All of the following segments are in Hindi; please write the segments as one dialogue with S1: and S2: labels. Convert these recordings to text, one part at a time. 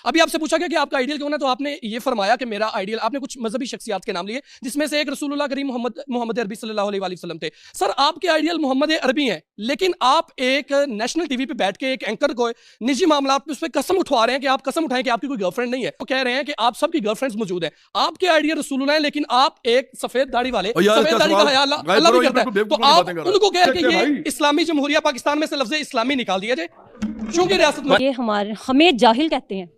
S1: अभी आपसे पूछा गया कि आपका आइडियल कौन है, तो आपने ये फरमाया कि मेरा आइडियल, आपने कुछ मजहबी शख्सियात के नाम लिए जिसमें से एक रसूलुल्लाह करीम मोहम्मद अरबी सल्लल्लाहु अलैहि वसल्लम थे। सर आपके आइडियल मोहम्मद अरबी हैं, लेकिन आप एक नेशनल टीवी पे बैठ के एक एंकर को निजी मामला पे उस पर कसम उठवा रहे हैं कि आप कसम उठाएं कि आपकी कोई गर्लफ्रेंड नहीं है, तो कह रहे हैं कि आप सबकी गर्लफ्रेंड्स मौजूद हैं। आपके आइडियल रसूलुल्लाह है, लेकिन आप एक सफेद दाढ़ी वाले, सफेद दाढ़ी का ख्याल अल्लाह भी करता है, तो आप उनको कह रहे हैं कि ये इस्लामी जमहूरिया पाकिस्तान में से लफ्ज़ इस्लामी निकाल दिया जाए क्योंकि रियासत में
S2: ये हमें जाहिल कहते हैं,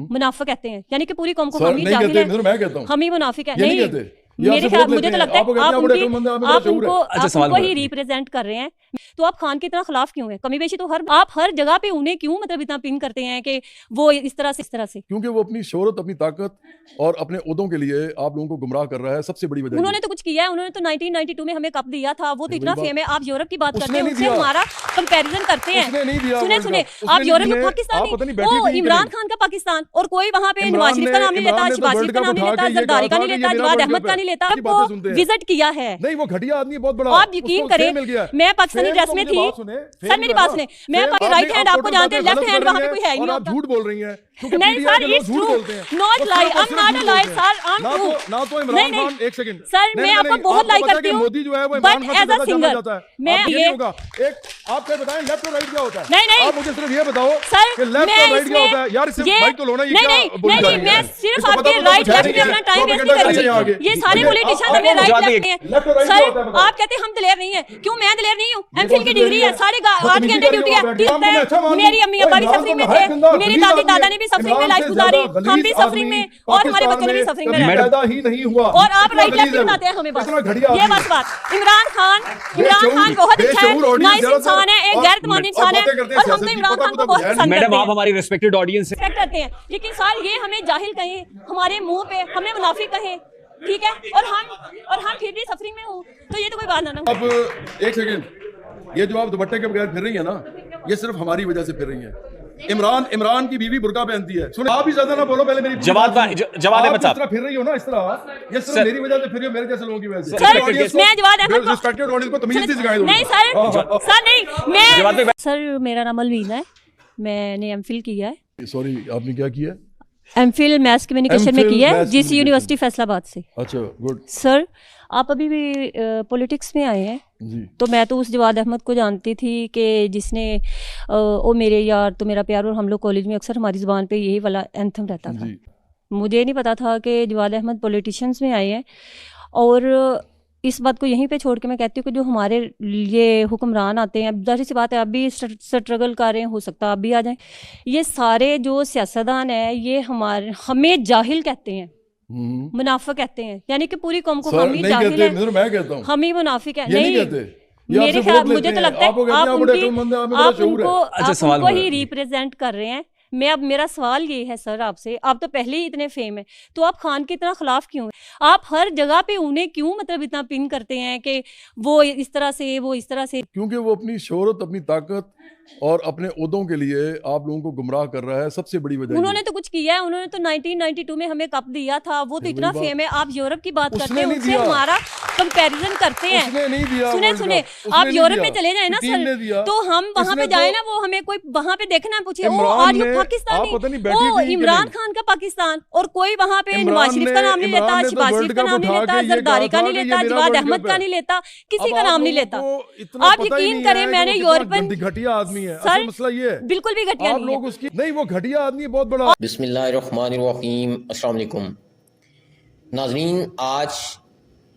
S2: मुनाफिक कहते हैं, यानी कि पूरी कौम को हम ही जाहिल है,
S3: मैं कहता हूं
S2: हम ही मुनाफिक है।
S3: नहीं
S2: नहीं, मेरे ख्याल मुझे तो लगता है आप उनको ही रिप्रेजेंट कर रहे हैं। तो आप खान के इतना खिलाफ क्यों है? कमी बेशी तो आप हर जगह पे उन्हें क्यों मतलब इतना पिन करते हैं कि वो इस तरह से
S3: क्योंकि वो अपनी शोहरत, अपनी ताकत और अपने ओहदों के लिए आप लोगों को गुमराह कर रहा है। सबसे बड़ी वजह
S2: उन्होंने तो कुछ किया है, उन्होंने तो 1992 में हमें कप दिया था, वो तो इतना फेम है। आप यूरोप की बात करते हैं, उससे हमारा कंपैरिजन करते हैं। सुने आप यूरोप में पाकिस्तान, इमरान खान का पाकिस्तान, और कोई वहाँ पे नवाज शरीफ का नाम नहीं लेता, शहबाज शरीफ का नाम नहीं लेता, जरदारी का नहीं लेता, जवाद अहमद का नहीं लेता। आपको विजिट किया है?
S3: नहीं, वो घटिया आदमी बहुत बड़ा।
S2: आप यकीन करें, मैं पाकिस्तानी ड्रेस में थी। सर मेरी बात सुने, मैं राइट हैंड आपको जानते हैं, लेफ्ट हैंड वहाँ पे कोई है ही नहीं।
S3: आप झूठ बोल रही हैं।
S2: नहीं sir, it's true, not lie, I am not a lie sir, I am true.
S3: ना तो इमरान खान, एक सेकंड
S2: सर, मैं आपको बहुत लाइक करती हूं,
S3: मोदी जो है वो इमरान खान से ज्यादा जाता है।
S2: मैं ये
S3: होगा एक आप क्या बताएं, लेफ्ट और राइट क्या होता है?
S2: नहीं,
S3: आप मुझे सिर्फ ये बताओ
S2: सर
S3: कि लेफ्ट और राइट क्या होता है। यार सिर्फ बाइक तो लोना, ये क्या बोल रही है?
S2: मैं सिर्फ आपके राइट लेफ्ट में अपना टाइम वेस्ट नहीं कर रही। ये सारे पॉलिटिशियन हमें राइट लेफ्ट में। सर आप कहते हैं हम दिलेर नहीं है, क्यों? मैं दिलेर नहीं हूं, एमफिल की डिग्री है, साढ़े 8 घंटे ड्यूटी है। मेरी अम्मी अब्बा भी सफरिंग में थे, मेरी दादी दादा ने भी सफरिंग में लाइफ गुजारी, हम भी सफरिंग में, और हमारे बच्चों ने भी सफरिंग में
S3: पैदा ही नहीं हुआ।
S2: और आप राइट लेफ्ट बनाते हैं हमें बस। ये बात इमरान खान बहुत अच्छा है, नाइस इंसान है, एक गैरतमंद इंसान है, और हम तो इमरान खान को बहुत पसंद करते हैं।
S4: मैडम आप हमारी रिस्पेक्टेड ऑडियंस है,
S2: रिस्पेक्ट करते हैं, लेकिन सर ये हमें जाहिल कहें, हमारे मुंह पे हमें मुनाफिक कहें, ठीक है, और हम फिर भी सफरिंग में हूँ, तो ये तो कोई बात ना।
S3: अब एक सेकंड, ये जो आप दुपट्टे के बगैर फिर रही है ना, ये सिर्फ हमारी वजह से फिर रही है। इमरान की बीवी बुर्का पहनती है। सुनो, आप भी ज्यादा ना बोलो, पहले मेरी
S4: जवाब
S3: आप इस तरह फिर रही हो ना, इस तरह ये सिर्फ मेरी वजह से फिर रही हो, मेरे जैसे लोगों की वजह से।
S2: मैं जवाब
S3: रिस्पेक्टेड ऑडियंस को तमीज नहीं सिखाई।
S2: नहीं सर नहीं, मैं सर मेरा नाम अलवीना है, मैंने एमफिल किया है।
S3: सॉरी, आपने क्या किया है?
S2: एमफिल मैथ्स कम्युनिकेशन में किया है, जीसी यूनिवर्सिटी फैसलाबाद से।
S3: अच्छा, गुड।
S2: सर आप अभी भी पॉलिटिक्स में आए हैं
S3: जी।
S2: तो मैं तो उस जवाद अहमद को जानती थी कि जिसने ओ मेरे यार तो मेरा प्यार, और हम लोग कॉलेज में अक्सर हमारी ज़ुबान पे यही वाला एंथम रहता था। मुझे नहीं पता था कि जवाद अहमद पॉलिटिशियंस में आए हैं। और इस बात को यहीं पे छोड़ के मैं कहती हूँ कि जो हमारे ये हुक्मरान आते हैं, जाहिर सी बात है आप भी स्ट्रगल कर रहे हैं, हो सकता है आप भी आ जाएं। ये सारे जो सियासतदान हैं ये हमें जाहिल कहते हैं, मुनाफिक कहते हैं, यानी कि पूरी कौम को हम ही जाहिल है,
S3: मैं कहता हूं
S2: हम ही मुनाफिक है।
S3: नहीं,
S2: मेरे ख्याल मुझे तो लगता है आप उनको ही रिप्रेजेंट कर रहे हैं। मैं अब मेरा सवाल ये है सर आपसे, आप तो पहले ही इतने फेम है, तो आप खान के इतना खिलाफ क्यों है? आप हर जगह पे उन्हें क्यों मतलब इतना पिन करते हैं कि वो इस तरह से, वो इस तरह से?
S3: क्योंकि वो अपनी शोहरत, अपनी ताकत और अपने ओहदों के लिए आप लोगों को गुमराह कर रहा है। सबसे बड़ी वजह
S2: उन्होंने तो कुछ किया है, उन्होंने तो 1992 में हमें कप दिया था, वो तो इतना फेम है। आप यूरोप की बात करते हैं, उससे हमारा कंपैरिजन करते हैं। सुने आप यूरोप में चले जाए ना सर, तो हम वहाँ पे जाए ना, वो हमें कोई वहाँ पे देखना पूछे ओ आर यू पाकिस्तानी, ओ इमरान खान का पाकिस्तान, और कोई वहाँ पे नवाज शरीफ का नाम नहीं लेता, शहबाज शरीफ का नाम नहीं लेता, जरदारी का नहीं लेता, जवाद अहमद का नहीं लेता, किसी का नाम नहीं लेता। आप यकीन करें, मैंने यूरोपियन
S3: घटिया आदमी है,
S2: सर
S3: मसला ये है
S2: बिल्कुल भी घटिया
S3: आप लोग उसकी नहीं, वो घटिया आदमी बहुत बड़ा।
S5: बिस्मिल्लाहिर्रहमानिर्रहीम, अस्सलाम वालेकुम नाज़रीन। आज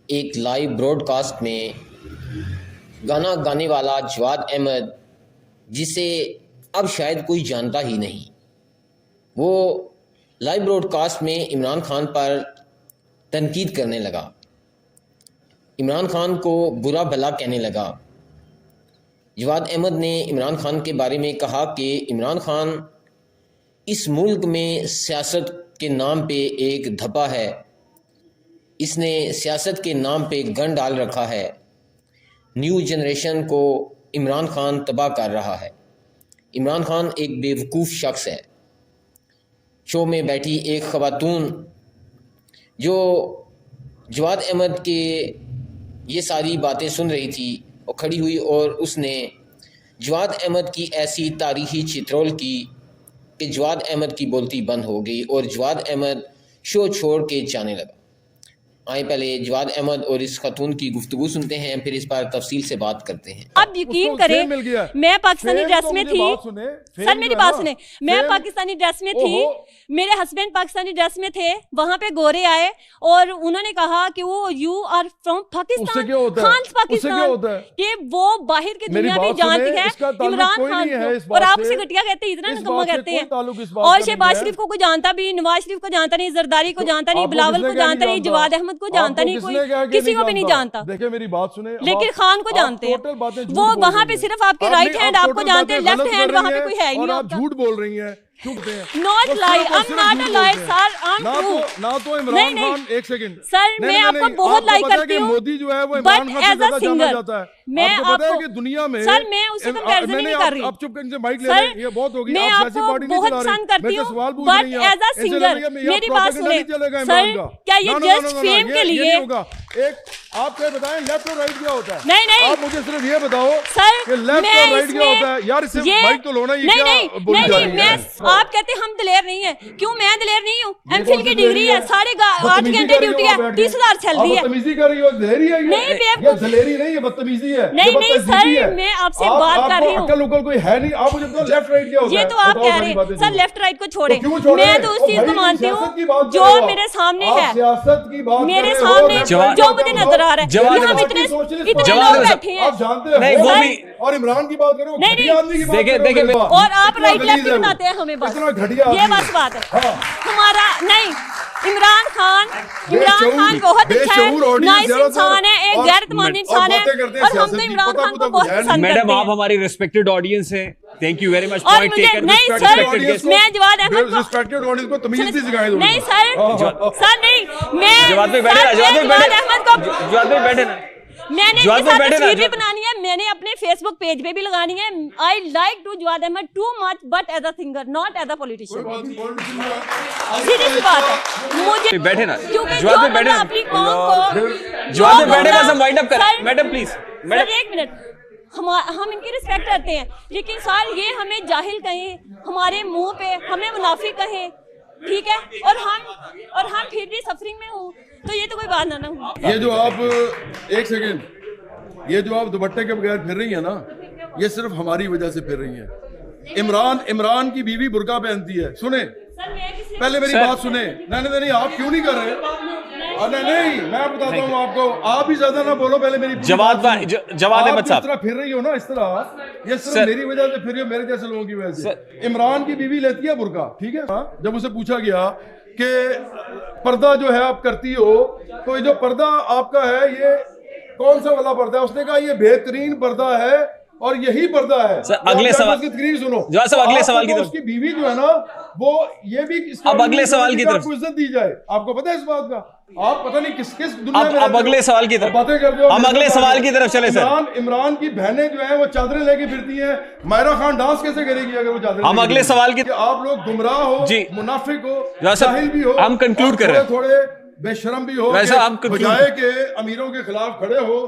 S5: एक लाइव ब्रॉडकास्ट में गाना गाने वाला जवाद अहमद, जिसे अब शायद कोई जानता ही नहीं, वो लाइव ब्रॉडकास्ट में इमरान खान पर तनकीद करने लगा, इमरान खान को बुरा भला कहने लगा। जवाद अहमद ने इमरान खान के बारे में कहा कि इमरान खान इस मुल्क में सियासत के नाम पे एक धब्बा है, इसने सियासत के नाम पे गन डाल रखा है, न्यू जनरेशन को इमरान खान तबाह कर रहा है। इमरान खान एक बेवकूफ़ शख्स है। शो में बैठी एक ख़वातून जो जवाद अहमद के ये सारी बातें सुन रही थी, और खड़ी हुई और उसने जवाद अहमद की ऐसी तारीख़ी चित्रोल की कि जवाद अहमद की बोलती बंद हो गई और जवाद अहमद शो छोड़ के जाने लगा। आए पहले जवाद अहमद और इस खातून की गुफ्तगू सुनते हैं, फिर इस पर तफसील से बात करते हैं।
S2: आप यकीन करें, मैं पाकिस्तानी ड्रेस में थी। सर मेरी बात सुने, मैं पाकिस्तानी ड्रेस में थी, मेरे हस्बैंड पाकिस्तानी ड्रेस में थे। वहां पे गोरे आए और उन्होंने कहा कि वो you are from Pakistan, Khan Pakistan, कि वो बाहर की दुनिया में जानती है इमरान खान को, और आप उसे घटिया कहते हैं, इतना निकम्मा कहते हैं। और शहबाज शरीफ को कोई जानता भी, नवाज शरीफ को जानता नहीं, जरदारी को जानता नहीं, बिलावल को जानता नहीं, जवाद अहमद को जानता नहीं, कोई किसी को भी नहीं जानता।
S3: देखिए मेरी बात सुने,
S2: लेकिन खान को जानते हैं। वो वहाँ पे सिर्फ आपके राइट हैंड आपको जानते हैं, लेफ्ट हैंड वहाँ पे कोई है ही नहीं।
S3: आप झूठ बोल रही हैं।
S2: Not lie, I'm not a liar, sir, I'm true.
S3: ना तो इमरान खान, एक सेकंड
S2: सर, मैं आपको बहुत लाइक करती हूँ,
S3: मोदी जो है वो इमरान खान से ज्यादा जाना जाता है।
S2: मैं
S3: आपको पता है कि दुनिया में,
S2: सर मैं उससे कंपैरिजन नहीं कर रही।
S3: आप चुप करके माइक ले रहे, ये बहुत हो गई।
S2: मैं आपको बहुत पसंद करती हूँ, बट एज अ सिंगर मेरी बात सुने सर, क्या ये जस्ट फेम के लिए?
S3: एक आप क्या बताएं, लेफ्ट और राइट क्या होता है?
S2: नहीं,
S3: आप मुझे सिर्फ ये बताओ
S2: सर
S3: कि लेफ्ट और राइट क्या होता है। यार इससे माइक तो लो ना, ये क्या बोल रही है?
S2: आप कहते हैं हम दलेर नहीं है, क्यों? मैं दलेर नहीं हूँ, एमफिल की डिग्री है, 8.5 घंटे ड्यूटी है, 30,000 सैलरी है।
S3: बदतमीजी कर रही हो, दलेरी है ये? ये दलेरी नहीं है, बदतमीजी है।
S2: नहीं सर, मैं आपसे बात कर रही हूँ।
S3: अक्ल उकल कोई है नहीं। आप मुझे बताओ लेफ्ट राइट क्या होता है?
S2: ये तो आप कह रहे हैं सर, लेफ्ट राइट को छोड़े, मैं तो उस चीज को मानती हूँ जो मेरे सामने है,
S3: सियासत की बात
S2: मेरे सामने जो मुझे नजर आ रहा है। हम इतने लोग बैठे हैं,
S3: आप जानते हैं, और इमरान की बात करो,
S2: नहीं
S3: आदमी की बात करो,
S2: और आप राइट लेफ्ट बनाते हैं हमें, बस ये बस बात है हमारा। नहीं, इमरान खान बहुत अच्छा है, नाइस इंसान है, एक गैरतमंद इंसान है, और हम तो इमरान खान को बहुत पसंद करते हैं।
S4: मैडम आप हमारी रिस्पेक्टेड ऑडियंस है, थैंक यू वेरी मच।
S2: और मुझे नहीं सर, मैं जवाद अहमद को
S3: रिस्पेक्टेड ऑडियंस को तमीज नहीं सिखाई।
S2: नहीं सर नहीं, मैं
S4: जवाद में बैठे,
S2: जवाद अहमद को,
S4: जवाद में बैठे ना,
S2: मैंने इसके साथ तस्वीर भी बनानी है, मैंने अपने फेसबुक पेज पे भी लगानी है। I like to Jawad Ahmad too much, but as a singer, not as a politician. Serious बात है, मुझे
S4: बैठे ना,
S2: क्योंकि
S4: जवाद में बैठे ना,
S2: अपनी कौम को
S4: जवाद में बैठे, बस हम वाइंड अप करें। मैडम प्लीज,
S2: मैडम एक मिनट, हम इनकी रिस्पेक्ट करते हैं, लेकिन सर ये हमें जाहिल कहें, हमारे मुंह पे हमें मुनाफिक कहें, ठीक है, और हम फिर भी सफरिंग में हूँ, तो ये तो कोई बात ना हो।
S3: ये जो आप एक सेकंड, ये जो आप दुपट्टे के बगैर फिर रही है ना, ये सिर्फ हमारी वजह से फिर रही है। इमरान की बीवी बुर्का पहनती है। सुने पहले मेरी बात सुने। नहीं आप क्यों नहीं कर रहे? नहीं मैं बताता हूँ आपको, आप भी ज्यादा ना बोलो, पहले मेरी
S4: जवाद अहमद साहब,
S3: इस तरह फिर रही हो ना, इस तरह ये सिर्फ मेरी वजह से फिर रही हो, मेरे जैसे लोगों की वजह से। इमरान की बीवी लेती है बुर्का, ठीक है। जब उसे पूछा गया कि पर्दा जो है आप करती हो, तो ये जो पर्दा आपका है ये कौन सा वाला पर्दा है? उसने कहा ये बेहतरीन पर्दा है और यही पर्दा है।
S4: सर अगले सवाल
S3: की तकरीर सुनो।
S4: जवाब अगले सवाल की तरफ,
S3: उसकी बीवी जो है ना, वो ये भी
S4: अब अगले सवाल की तरफ
S3: इज्जत दी जाए। आपको पता है इस बात का? आप पता नहीं किस दुनिया में
S4: अब अगले सवाल की तरफ
S3: बातें कर रहे हो।
S4: हम अगले सवाल की तरफ चले सर।
S3: इमरान की बहनें जो है वो चादरें लेके फिरती हैं, मायरा खान डांस कैसे करेगी अगर वो चादरें?
S4: हम अगले सवाल की,
S3: आप लोग गुमराह हो, मुनाफिक हो, जाहिल भी हो,
S4: हम कंक्लूड कर रहे हैं,
S3: थोड़े बेशरम भी हो,
S4: वैसा हम
S3: बजाय के अमीरों के खिलाफ खड़े हो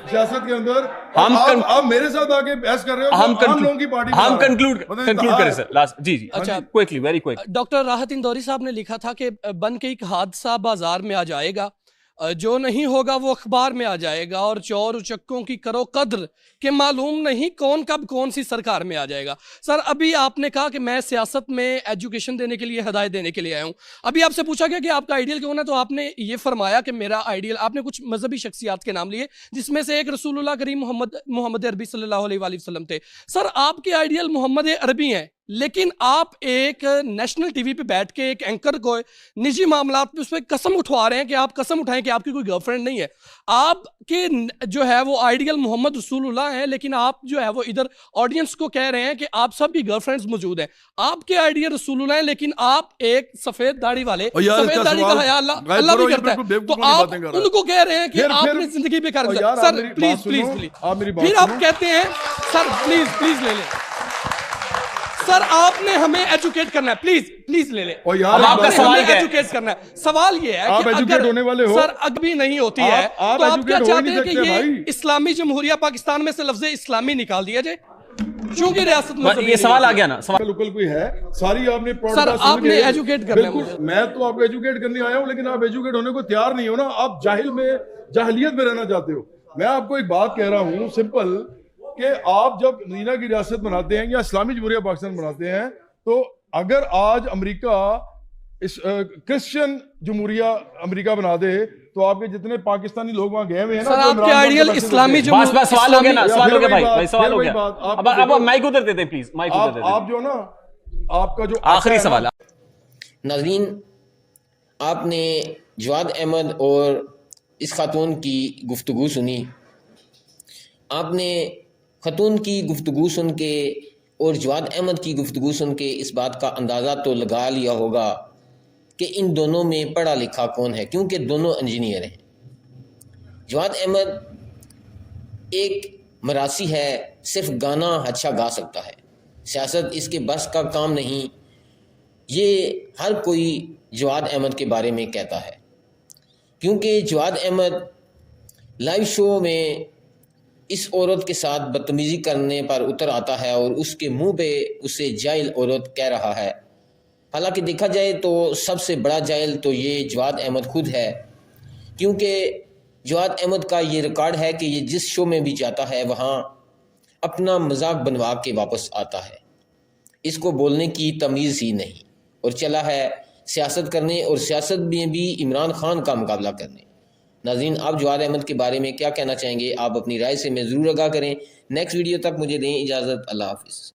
S3: सियासत के अंदर। आप मेरे साथ आके बहस कर रहे हो, हम लोगों की पार्टी, हम कंक्लूड
S4: करें सर लास्ट। जी
S1: अच्छा,
S4: क्विकली, वेरी क्विक।
S1: डॉक्टर राहत इंदौरी साहब ने लिखा था कि बन के एक हादसा बाजार में आ जाएगा, जो नहीं होगा वो अखबार में आ जाएगा, और चोर उचक्कों की करो कद्र कि मालूम नहीं कौन कब कौन सी सरकार में आ जाएगा। सर अभी आपने कहा कि मैं सियासत में एजुकेशन देने के लिए, हदायत देने के लिए आया हूँ। अभी आपसे पूछा गया कि आपका आइडियल कौन है, तो आपने ये फरमाया कि मेरा आइडियल, आपने कुछ मजहबी शख्सियात के नाम लिए, जिसमें से एक रसूलुल्लाह करीम मोहम्मद अरबी सल्लल्लाहु अलैहि वसल्लम थे। सर आपके आइडियल मोहम्मद अरबी हैं, लेकिन आप एक नेशनल टीवी पे बैठ के एक एंकर को निजी मामलात पे उस पर कसम उठवा रहे हैं कि आप कसम उठाएं कि आपकी कोई गर्लफ्रेंड नहीं है। आपके जो है वो आइडियल मोहम्मद रसूलुल्लाह हैं, लेकिन आप जो है वो इधर ऑडियंस को कह रहे हैं कि आप सब की गर्लफ्रेंड्स मौजूद हैं। आपके आइडियल रसूलुल्लाह हैं, लेकिन आप एक सफेद दाढ़ी वाले, सफेद दाढ़ी का हया अल्लाह भी करता है, तो आप उनको कह रहे हैं कि आपने जिंदगी पे कर। सर प्लीज फिर आप कहते हैं सर प्लीज ले लें सर, आपने हमें एजुकेट करना है, प्लीज ले ले।
S3: यार
S1: आपका सवाल एजुकेट करना है। सवाल ये है
S3: आप एजुकेट होने वाले हो
S1: सर, अभी नहीं होती है तो आप क्या चाहते हैं कि ये इस्लामी जमहूरिया पाकिस्तान में से लफ्ज़ इस्लामी निकाल दिया जाए? क्योंकि रियासत में
S4: ये सवाल आ गया ना, सवाल
S3: लोकल कोई है, सारी आपने
S1: सर
S3: podcast
S1: आपने
S3: सुन के-
S1: एजुकेट करना है
S3: बिल्कुल,
S1: मुझे।
S3: मैं तो आपको एजुकेट करने आया हूँ, लेकिन आप एजुकेट होने को तैयार नहीं हो ना, आप जाहिलियत में रहना चाहते हो। मैं आपको एक बात कह रहा हूँ सिंपल, कि आप जब मदीना की रियासत बनाते हैं या इस्लामी जमहूरिया पाकिस्तान बनाते हैं, तो अगर आज अमेरिका इस क्रिश्चियन जमहूरिया अमेरिका बना दे, तो आपके जितने पाकिस्तानी लोग वहां गए हुए हैं ना,
S1: सर
S3: तो
S1: आपके
S3: इमरान खान
S1: आइडियल
S3: को पैसे
S1: इस्लामी
S3: देते हैं।
S4: बस सवाल हो गया ना,
S3: या
S4: सवाल
S3: फिर
S4: हो गया
S3: वही
S4: भाई,
S3: बात,
S4: भाई सवाल
S3: फिर
S4: हो
S3: वही
S4: गया।
S3: बात, आप
S4: अब
S3: देखो,
S4: माइक उधर देते प्लीज, माइक उधर देते।
S3: आप जो ना आपका जो
S4: आखिरी
S3: आशा है
S4: सवाल
S3: ना,
S5: नाज़रीन, आपने जवाद अहमद और इस खातून की गुफ्तगू सुनी। आपने खातून की गुफ्तगू सुन के और जवाद अहमद की गुफ्तगू सुन के इस बात का अंदाज़ा तो लगा लिया होगा कि इन दोनों में पढ़ा लिखा कौन है, क्योंकि दोनों इंजीनियर हैं। जवाद अहमद एक मरासी है, सिर्फ गाना अच्छा गा सकता है, सियासत इसके बस का काम नहीं। ये हर कोई जवाद अहमद के बारे में कहता है, क्योंकि जवाद अहमद लाइव शो में इस औरत के साथ बदतमीज़ी करने पर उतर आता है और उसके मुंह पे उसे जाहिल औरत कह रहा है। हालांकि देखा जाए तो सबसे बड़ा जाहिल तो ये जवाद अहमद खुद है, क्योंकि जवाद अहमद का ये रिकॉर्ड है कि ये जिस शो में भी जाता है वहाँ अपना मजाक बनवा के वापस आता है। इसको बोलने की तमीज़ ही नहीं, और चला है सियासत करने, और सियासत में भी इमरान खान का मुकाबला करने। नाज़रीन, आप जवाद अहमद के बारे में क्या कहना चाहेंगे? आप अपनी राय से मैं ज़रूर आगाह करें। नेक्स्ट वीडियो तक मुझे दें इजाज़त। अल्लाह हाफ़िज़।